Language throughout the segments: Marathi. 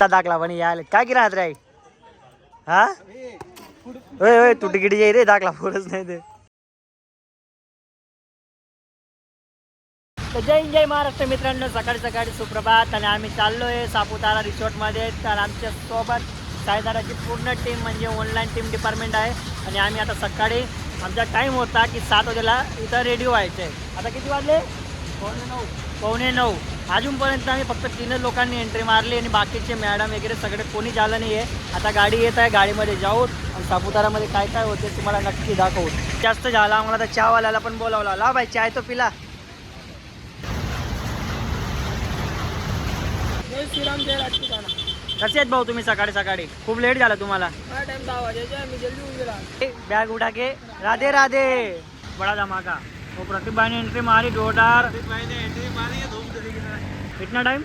दाखला पण यायला काय की राहत रे हा होय तू तिकीट ये रे दाखला फोडच नाही ते. जय महाराष्ट्र मित्रांनो, सकाळी सकाळी सुप्रभात. आणि आम्ही चाललोय सापुतारा रिसॉर्टमध्ये. तर आमच्या सोबत सायदाराची पूर्ण टीम म्हणजे ऑनलाईन टीम डिपार्टमेंट आहे. आणि आम्ही आता सकाळी आमचा टाईम होता की 7 वाजेला इथं रेडी व्हायचं आहे. आता किती वाजले? 8:45. अजूनपर्यंत आम्ही फक्त 3 लोकांनी एंट्री मारली आणि बाकीचे मॅडम वगैरे सगळे कोणी झालं नाही आहे. आता गाडी येत आहे, गाडीमध्ये जाऊ आणि सापुतारामध्ये काय काय होते तुम्हाला नक्की दाखवू. जास्त झाला आम्हाला तर चहावाल्याला पण बोलावला. ला भाई चाय तो पिला. कसे आहेत भाऊ तुम्ही? सकाळी सकाळी खूप लेट झाला तुम्हाला. बैग उठा के राधे राधे. बड़ा धमाका. वो प्रतिभा ने एंट्री मारी जोरदार. कितना टाइम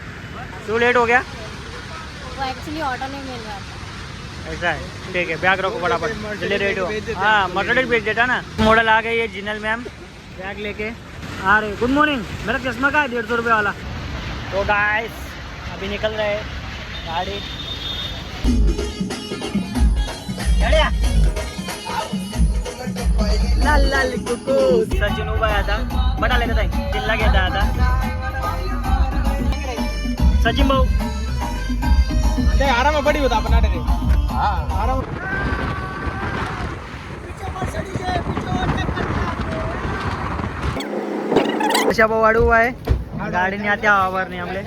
क्यों लेट हो गया? वो एक्चुअली ऑटो नहीं मिल रहा था. ऐसा है, ठीक है. बैग रखो फटाफट, जल्दी रेडी हो. हाँ मर्सिडीज भेज देता ना. मॉडल आ गई है जिनल मैम, बैग लेके आ रहे. Good morning. मेरा चश्मा का है 150 रुपये वाला. तो गाइस अभी निकल रहे गाड़ी. लाल लाल कुकू. सचिन उभा आहे आता. बटा लेत आहे जिल्हा घेता आता सचिन भाऊ. आराम बड़ी होता अपना आराम. अशा भाऊ वाढू आहे गाडीने आता आवार नाही आपले.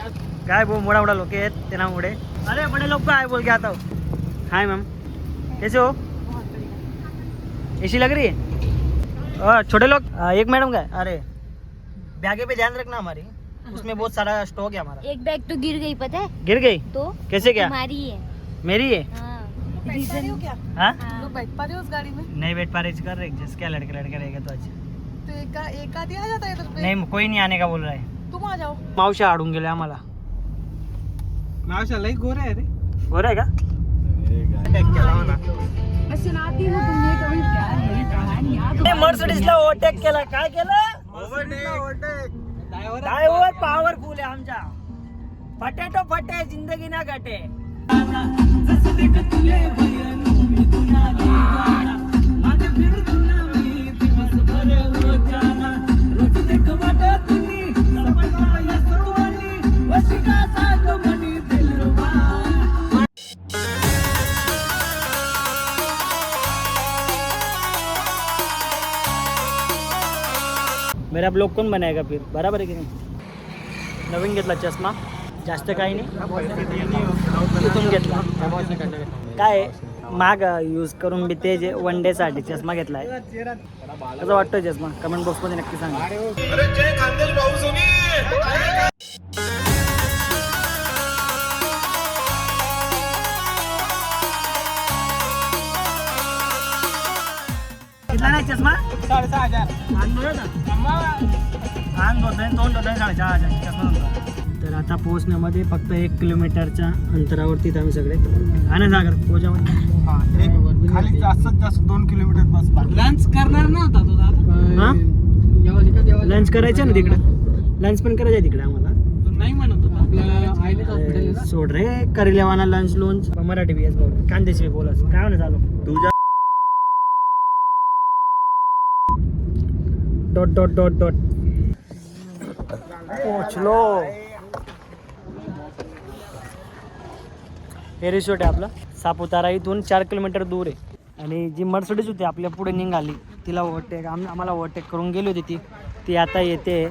काय भाऊ मोडा मोडा लोक आहेत त्यामुळे. अरे बड़े लोग काय बोल के आता हो. हाय मैम, कैसे हो? एसी लग रही है? छोटे लोग. एक मैडम का है. अरे बैगे पे ध्यान रखना हमारी, उसमें बहुत सारा स्टॉक है हमारा. एक बैग तो गिर गई, पता है? गिर गई तो कैसे? क्या तुम्हारी है? मेरी है? रीजन क्या? हाँ लोग बैठ पा रहे हो उस गाड़ी में? नहीं बैठ पा रहे. कर रहे जिस क्या लड़के लड़के रहेगा तो अच्छा. तो एक आधी आ जाता है इधर पे. नहीं कोई नहीं आने का बोल रहा है. तुम आ जाओ. मावशा आडून गेले आम्हाला. मावशा लई गोरे आहे रे. बरं आहे का? मर्सिडीजला ओव्हरटेक केला. काय केलं? ड्रायव्हर पॉवरफुल आहे आमचा. फटे तो फटे जिंदगी ना घटे. मेरा ब्लॉग कोण बनाएगा फिर? बराबर आहे की नाही. नवीन घेतला चष्मा, जास्त काही नाही. इथून घेतला. काय माग यूज करून बी ते जे वन डे साठी चष्मा घेतला आहे. कसं वाटतं चष्मा? कमेंट बॉक्समध्ये नक्की सांगा. कितना नाही चष्मा? 6,500. तर आता पोहोचण्यामध्ये फक्त 1 किलोमीटरच्या अंतरावरती आम्ही सगळे. आणि सागर पोहोचामध्ये खाली जास्तीत जास्त 2 किलोमीटर बस. लंच करणार नव्हता तो दादा. लंच करायचं ना तिकडे. लंच पण करायचं तिकडे आम्हाला. तू नाही म्हणत होता आपल्या आईने हॉस्पिटल. सोड रे करेलेवाना लंच लोन्स. मराठी बी बोल कांदेशी बोलस काय म्हणत चालू तुझ्या. Dot dot dot dot. पोचलो. हे रिसॉर्ट आहे आपलं. सापुतारा इथून 4 किलोमीटर दूर आहे. आणि जी मर्सिडीज होती आपल्या पुढे निघाली तिला ओव्हरटेक आम्हाला ओव्हरटेक करून गेली होती. ती आता येते.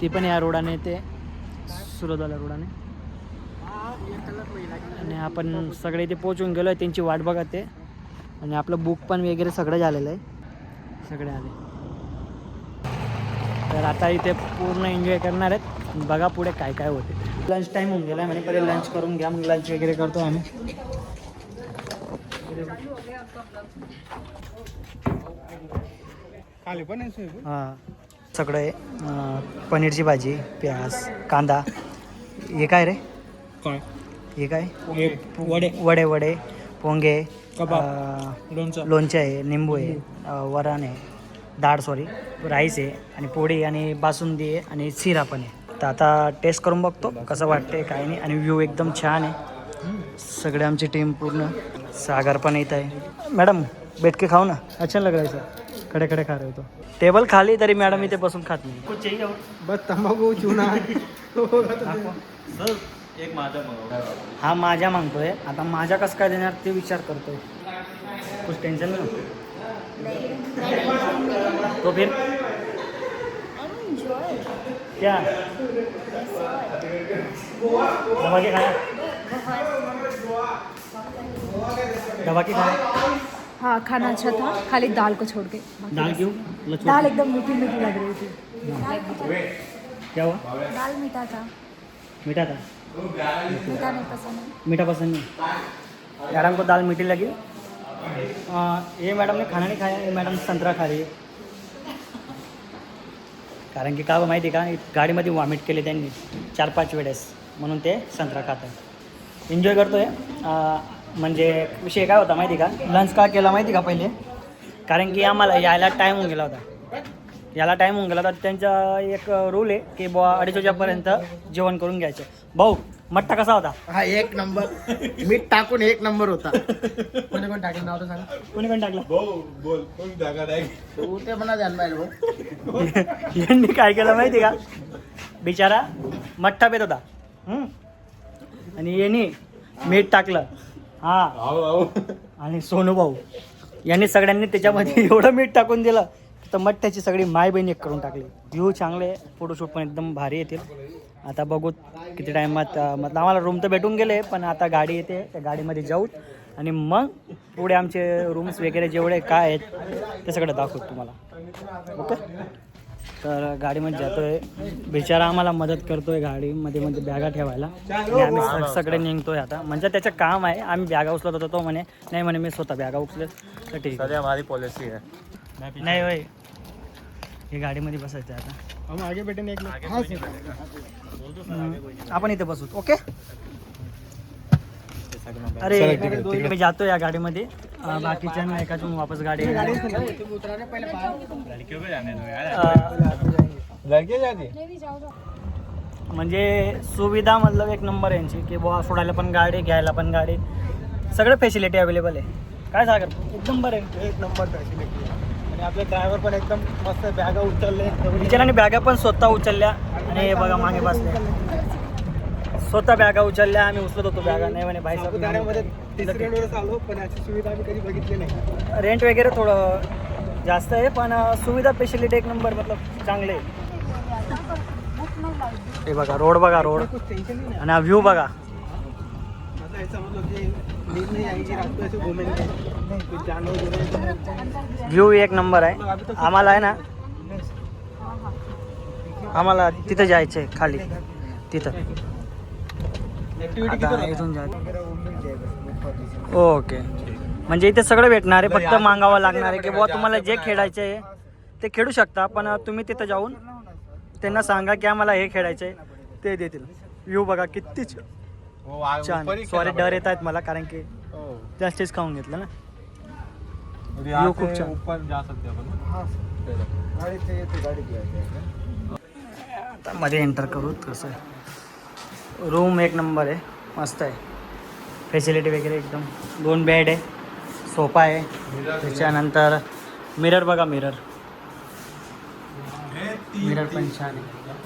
ती पण या रोडाने येते, सुरतवाल्या रोडाने. आणि आपण सगळे इथे पोचून गेलो आहे. त्यांची वाट बघत आहे. आणि आपलं बुक पण वगैरे सगळं झालेलं आहे. सगळे आले. तर आता इथे पूर्ण एन्जॉय करणार आहेत. बघा पुढे काय काय होते. लंच टाईम होऊन गेला म्हणजे पहिले लंच करून घ्या. मग लंच वगैरे करतो आम्ही. खाली पण हां सगळं आहे. पनीरची भाजी, प्याज, कांदा. हे काय रे? काय हे काय? वडे. वडे वडे पोंगे, लोणचं, लोणचं आहे, निंबू आहे, वरण आहे, डाळ सॉरी राईस आहे आणि पोळी आणि बासुंदी आहे आणि शिरा पण आहे. तर आता टेस्ट करून बघतो कसं वाटते काय नाही. आणि व्ह्यू एकदम छान आहे. सगळे आमची टीम पूर्ण. सागर पण येत आहे. मॅडम बैठ के खाओ ना, अच्छा लग रहा है सर. खड़े खड़े खा रहे हो तो. टेबल खाली तरी मॅडम इथे बसून खात नाही. कुछ चाहिए और? बस तंबाखू चुना हा माझ्या मागतोय. आता माझ्या कसं काय देणार ते विचार करतोय. कुछ टेंशन नाही. तो फिर क्या दबा के खाया? दबा के खाया? हाँ खाना अच्छा था, खाली दाल को छोड़ के. दाल क्यों? दाल एकदम मीठी मीठी लग रही थी. क्या हुआ? दाल मीठा था. मीठा था? मीठा नहीं पसंद है. मीठा पसंद नहीं. मैडम को दाल मीठी लगी. ये मैडम ने खाना नहीं खाया. ये मैडम संतरा खा रही आहे. कारण की का माहिती आहे का, गाडीमध्ये वॉमिट केले त्यांनी 4-5 वेळेस, म्हणून ते संत्रा खात आहे. एन्जॉय करतोय. म्हणजे विषय काय होता माहिती का, लंच का केला माहिती का पहिले, कारण की आम्हाला यायला टाईम होऊन गेला होता. त्यांचा एक रूल आहे की बुवा 2:30 वाजेपर्यंत जेवण करून घ्यायचं. भाऊ मठ्ठा कसा होता? हा एक नंबर. मीठ टाकून एक नंबर होता. कोणी कोण टाकलं नाव तर सांग. कोणी पण टाकलं? तू ते म्हणा ध्यान पाहिजे भाऊ. यांनी काय केलं माहिती का, बिचारा मठ्ठा पेत होता. आणि यांनी मीठ टाकलं. हा आणि सोनू भाऊ यांनी सगळ्यांनी त्याच्यामध्ये एवढं मीठ टाकून दिलं तर मठ्ठ्याची सगळी माय बहीण एक करून टाकली. व्ह्यू चांगले, फोटोशूट पण एकदम भारी येतील. आता बघू किती टायमात. मतलब आम्हाला रूम तर भेटून गेले, पण आता गाडी येते, त्या गाडीमध्ये जाऊ आणि मग पुढे आमचे रूम्स वगैरे जेवढे काय आहेत ते सगळं दाखवतो तुम्हाला. ओके, तर गाडीमध्ये जातोय. बिचारा आम्हाला मदत करतोय गाडीमध्ये मध्ये बॅगा ठेवायला. आणि आम्ही सगळे निघतोय आता. म्हणजे त्याचं काम आहे. आम्ही बॅगा उचलत होतो, तो म्हणे नाही, म्हणे मी स्वतः बॅगा उचलेल. तर ठीक आहे, हमारी पॉलिसी है. नाही होय, हे गाडीमध्ये बसायचं आहे आता. हम आगे बैठे एक आपण इथे बसू. ओके. अरे मी जातो या गाडीमध्ये. बाकीच्या एकातून वापस गाडी. म्हणजे सुविधा मतलब एक नंबर यांची, की बुवा सोडायला पण गाडी, घ्यायला पण गाडी, सगळं फॅसिलिटी अवेलेबल आहे. काय सागर एकदम बरं आहे. एक नंबर फॅसिलिटी. आणि आपले ड्रायव्हर पण एकदम मस्त बॅगा उचलले. बिचारांनी बॅगा पण स्वतः उचलल्या. आणि हे बघा मागे बसले, स्वतः बॅगा उचलल्या. आम्ही उचलत होतो बॅगा. नाही म्हणे भाई सापुताऱ्यामध्ये 3 वेळेस आलो, पण याची सुविधा आम्ही कधी बघितली नाही. रेंट वगैरे थोडं जास्त आहे, पण सुविधा फॅसिलिटी एक नंबर, मतलब चांगले. हे बघा रोड, बघा रोड, आणि हा व्ह्यू बघा. व्ह्यू एक नंबर आहे. आम्हाला आहे ना, आम्हाला तिथं जायचं आहे खाली, तिथं आता इथून जायचं. ओके, म्हणजे इथे सगळं भेटणार आहे, फक्त मागावं लागणार आहे की बुवा तुम्हाला जे खेळायचं आहे ते खेळू शकता. पण तुम्ही तिथं जाऊन त्यांना सांगा की आम्हाला हे खेळायचं आहे, ते देतील. व्ह्यू बघा किती छान. सॉरी डर येत आहेत मला, कारण की जास्तीच खाऊन घेतलं ना. व्ह्यू खूप छान. आता मध्ये एंटर करू. कसं आहे, रूम एक नंबर आहे, मस्त आहे. फॅसिलिटी वगैरे एकदम. 2 बेड आहे, सोफा आहे, त्याच्यानंतर मिरर बघा, मिरर पण छान आहे.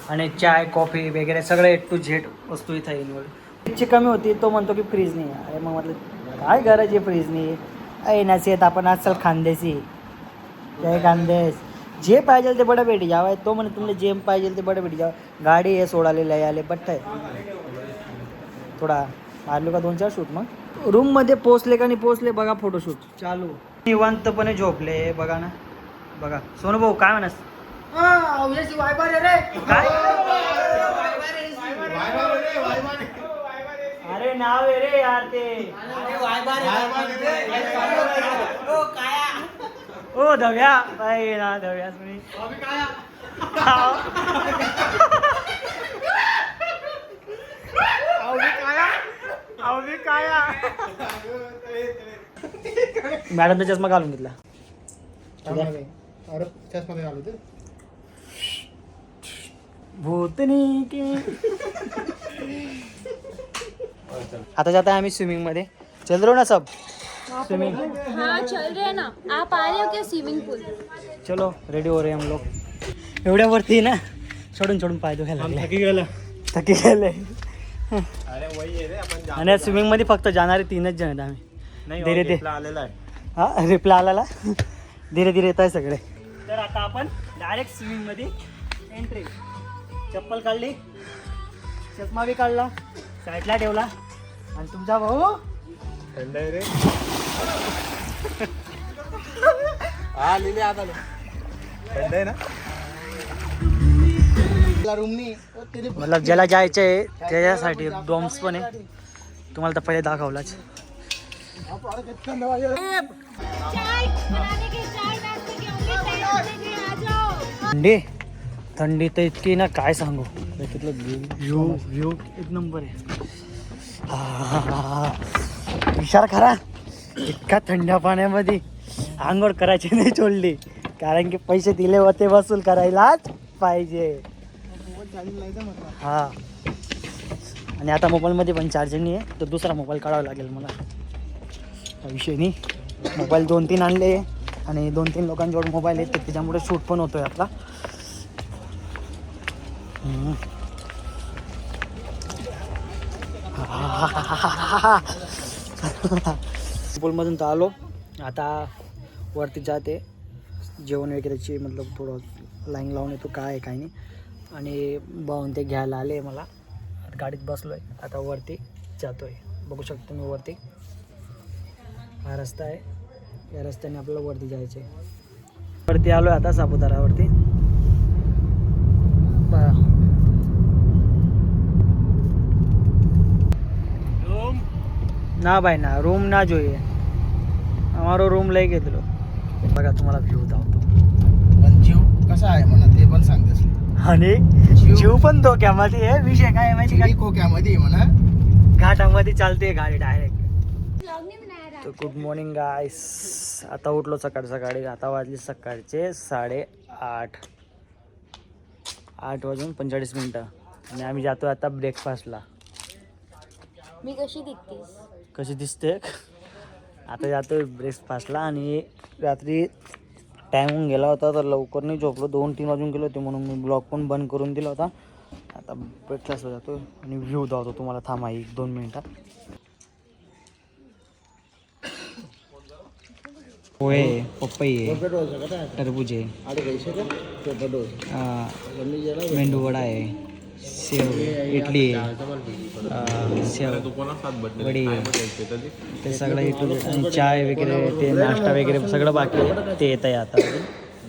आणि चाय कॉफी वगैरे सगळं A to Z वस्तू इथं इन्व्हॉल्व. फ्रीजची कमी होती, तो म्हणतो की फ्रीज नाही आहे. मग म्हटलं काय गरज आहे फ्रीज नाही आहे, नसेत आपण आजकाल खानदेशी काय खानदेश, जे पाहिजे ते बडं भेटी जावं. तो म्हणे तुम्हाला जे पाहिजे ते बडं भेटी जावं. गाडी आहे सोडालेलं आहे, आले बट्ट आहे. थोडा मारलो का 2-4 शूट. मग रूममध्ये पोचले का नाही पोचले बघा, फोटोशूट चालू. निवांतपणे झोपले बघा ना. बघा सोनू भाऊ काय म्हणस? काय अरे नाव आहे रे यार ते. ओ धव्या बाई ना, धव्या तुम्ही मॅडमचा चष्मा घालून घेतला. अरे चष्मा घालू ते. भूतनी के आता जाता है आम्ही स्विमिंग मध्ये. चल रहे हो ना सब स्विमिंग. हाँ चल रहे हैं ना. आप आ रहे हो क्या स्विमिंग पूल? चलो रेडी हो रहे हम लोग. एवढ्यावरती ना सोडून सोडून पाय दुखायला लागले. थकी गेले. आणि स्विमिंग मध्ये फक्त जाणारे 3च जण आहेत आम्ही. धीरे धीरे आलेला आहे. हा रिप्लाय आलेला. धीरे धीरे येत आहे सगळे. तर आता आपण डायरेक्ट स्विमिंग मध्ये एंट्री. चप्पल काढली, चष्मा बी काढला, साईडला ठेवला आणि तुमचा भाऊ थंड आहे रे. हा लिहिले आता थंड आहे ना. मतलब ज्याला जायचं आहे त्याच्यासाठी डॉम्स पण आहे. तुम्हाला तर पहिले दाखवलाच. थंडी थंडी तर इतकी ना काय सांगू. व्ह्यू एक नंबर आहे. विचार करा इतका थंड पाण्यामध्ये आंघोळ करायची नाही सोडली, कारण की पैसे दिले होते वसूल करायलाच पाहिजे. हा आणि आता मोबाईलमध्ये पण चार्जिंग नाही आहे, तर दुसरा मोबाईल काढावा लागेल मला. विषय नाही. मोबाईल 2-3 आणले आणि 2-3 लोकांजवळ मोबाईल आहेत, तर त्याच्यामुळे शूट पण होतोय आपला. पूलमधून तर आलो. आता वरती जाते जेवण वगैरेची, मतलब थोडं लाईन लावून येतो काय आहे काय नाही. आणि भाऊन ते घ्यायला आले मला. गाडीत बसलो आहे, आता वरती जातो आहे. बघू शकतो मी वरती हा रस्ता आहे, या रस्त्याने आपल्याला वरती जायचं आहे. वरती आलो आहे आता सापुतारावरती. ना भाई ना रूम ना જોઈએ. અમારો रूम लई घेतलो. बघा तुम्हाला व्ह्यू दाखवतो. पण जीव कसा आहे म्हणा ते पण सांगतेस. आणि जीव पण धोक्यामध्ये आहे. विषय काय आहे माहिती का, कोक्यामध्ये म्हणा घाटामध्ये चालते गाडी डायरेक्ट. तर गुड मॉर्निंग गाईस. आता उठलो सकाळी सकाळी. आता वाजले सकाळचे 8:30. 8:45 आणि आम्ही जातो आता ब्रेकफास्टला. मी कशी दिसतीस? कशी दिसते आता जातो ब्रेकफास्टला. आणि रात्री टाईम होऊन गेला होता तर लवकर नाही झोपलो. 2-3 वाजून गेलो होते म्हणून मी ब्लॉग पण बंद करून दिला होता. आता ब्रेकफास्टला जातो आणि व्ह्यू दाखवतो तुम्हाला. थांबा 1-2 मिनटात. पोहे, पपई आहे, टरबूज आहे, मेंदू वडा आहे, सेव, इडली आहे, सेव वडी आहे. ते सगळं इटली आणि चाय वगैरे ते नाश्ता वगैरे सगळं बाकी आहे. ते येत आहे आता.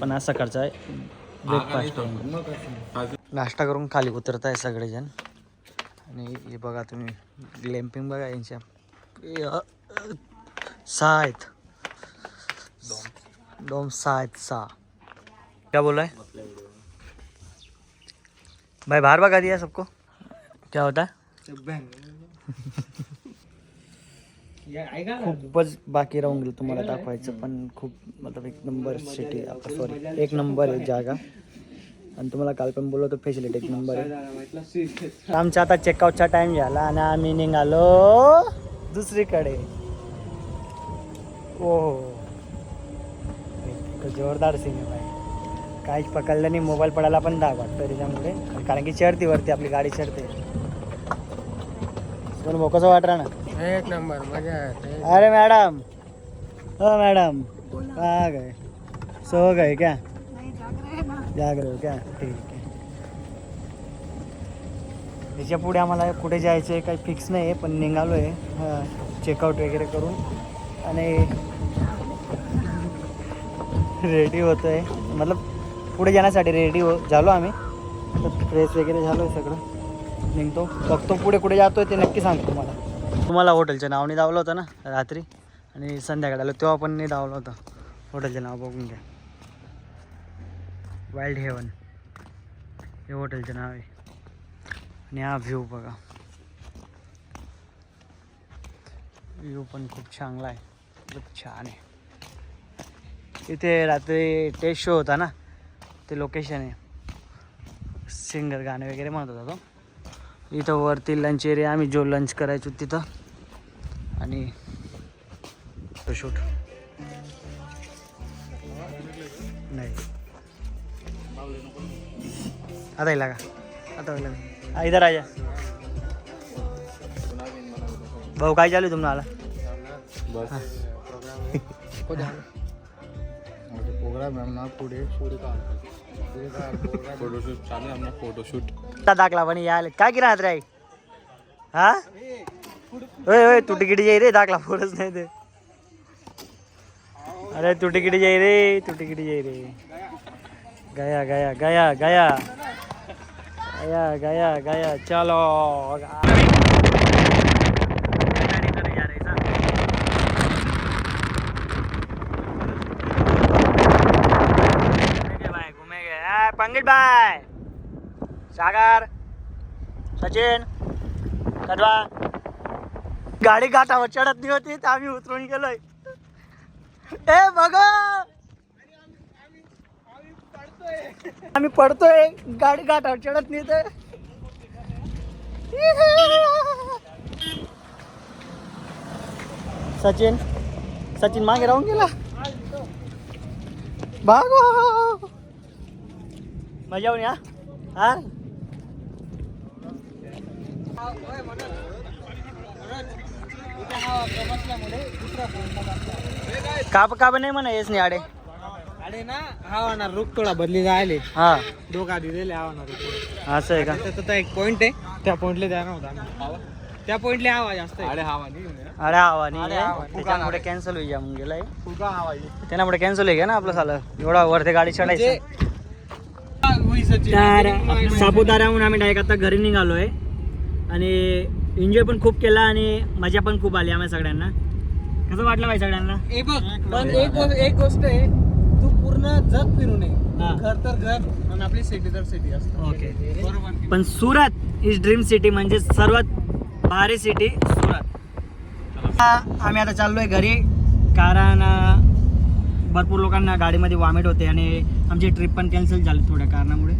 पण आज सकाळचा आहे ब्रेकफास्ट आहे. नाश्ता करून खाली उतरत आहे सगळेजण. आणि हे बघा तुम्ही ग्लॅम्पिंग बघा यांच्या 6 आहेत. डोम 6 क्या बोला है भाई? बाहर भगा दिया सबको. क्या होता है? खूपच बाकी राहून गेलं तुम्हाला दाखवायचं. पण खूप मतलब 1 नंबर सिटी. सॉरी 1 नंबर आहे जागा. आणि तुम्हाला काल पण बोललो होतो फॅसिलिटी 1 नंबर आहे. आमचा आता चेकआउटचा टाइम झाला आणि आम्ही निघालो दुसरीकडे. ओ जोरदार सीन आहे भाई. काहीच पकडलं नाही. मोबाईल पडायला पण दाग वाटतं त्याच्यामुळे, कारण की चढती वरती आपली गाडी चढते. पण भाऊ कसं वाटणार ना? 1 नंबर मजा आहे. अरे मॅडम, हो मॅडम कहाँ गए? सो गए क्या? जाग रहे हो क्या? ठीक आहे. त्याच्या पुढे आम्हाला कुठे जायचं आहे काही फिक्स नाही आहे, पण निघालो आहे चेकआउट वगैरे करून. आणि रेडी होतो आहे, मतलब पुढे जाण्यासाठी रेडी झालो आम्ही. तर फ्रेश वगैरे झालो आहे सगळं. निघतो, बघतो पुढे कुठे जातो आहे ते नक्की सांगतो तुम्हाला. हॉटेलचं नाव नाही दावलं होतं ना रात्री, आणि संध्याकाळी आलो तेव्हा पण नाही दावलं होतं. हॉटेलचं नाव बघून घ्या, वाईल्ड हेवन हे हॉटेलचं नाव आहे. आणि हा व्ह्यू बघा, व्ह्यू पण खूप चांगला आहे, खूप छान आहे. इथे रात्री टेस्ट शो होता ना, ते लोकेशन आहे. सिंगर गाणे वगैरे म्हणत होता तो. इथं वरती लंच एरिया, आम्ही जो लंच करायचो तिथं, आणि शूट नाही आता येईल का, आता होईल का? इधर आ जा भाऊ, काय चालू आहे तुम्हाला? प्रोग्राम आहे ना पुढे फोटोशूट चालू आहे, फोटोशूट दाखला पण यायला काय की राहत रे. हा होय तू तिकीट जाई रे, दाखला फोटोच नाही ते. अरे तू तिकीट जाई रे, तू तिकीट जाई रे. गया गया गया गया गया गया गया चलो. पंकज भाई, सागर, सचिन, कदवा, गाडी घाटावर चढत नाही होती तर आम्ही उतरून गेलोय. ए बघा आम्ही पडतोय, गाडी घाटावर चढत नाही तर. सचिन सचिन मागे राहून गेला. भागो मजा येऊन या. हा काप नाही म्हणा येस नाही आडे अरे ना हा रुख थोडा बदली जायले. हा दोघा दिलेले आवाज असं आहे का? त्याचा एक पॉइंट आहे, त्या पॉइंटला द्या नव्हता, त्या पॉइंटला हवा जास्त आहे. अरे हवा नाही, त्याच्यामुळे कॅन्सल होईल मग गेलाय. त्यामुळे कॅन्सल होईल ना आपलं सालं, एवढा वरती गाडी चढायचं. तर सापुताऱ्याहून आम्ही डायरेक्ट आता घरी निघालोय आणि एन्जॉय पण खूप केला आणि मजा पण खूप आली आम्हाला सगळ्यांना. कसं वाटलं भाई सगळ्यांना? पण एक गोष्ट आहे, तू पूर्ण जग फिरून ये, घर तर घर आणि आपली सिटी तर सिटी असते. ओके, बरोबर. पण सुरत इज ड्रीम सिटी, म्हणजे सर्वात भारी सिटी सुरत. आम्ही आता चाललोय घरी, कारण भरपूर लोकांना गाडीमध्ये वॉमिट होते आणि आमची ट्रिप पण कॅन्सल झाली थोड्या कारणामुळे.